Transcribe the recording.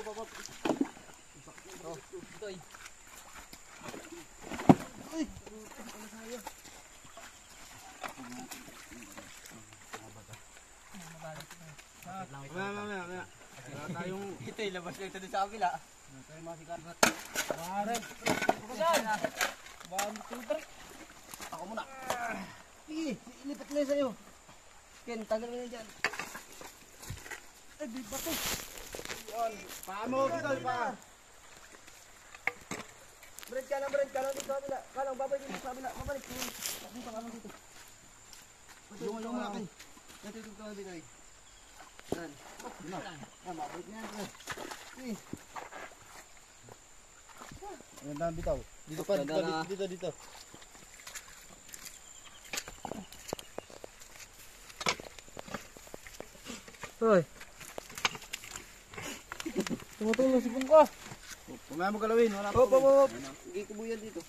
Ito eh. Uy! Mamaya. Wala tayong... Ito eh, labas lang ito din sa kabila. Wala tayong masikagat. Warren! Ako dyan! Bawang tutor. Ako muna. Sige, ilipat na yun sa'yo. Ken, tagal mo na dyan. Ay, di ba ito? Yan. Paa mo, Bitoy, paa. Brad ka lang dito sa kabila. Kalang, babalik dito sa kabila. Babalik. Dito, kalang dito. Yung malaki. Dito, dito, dito. Yan. Mabalik na yan, pre. Sige. Ayan lang, Bitaw. Dito pa, dito. Hoy. Tumutulong si Pungko. Pumaya mo galawin, wala pa. Hop. Hindi kubuyan dito.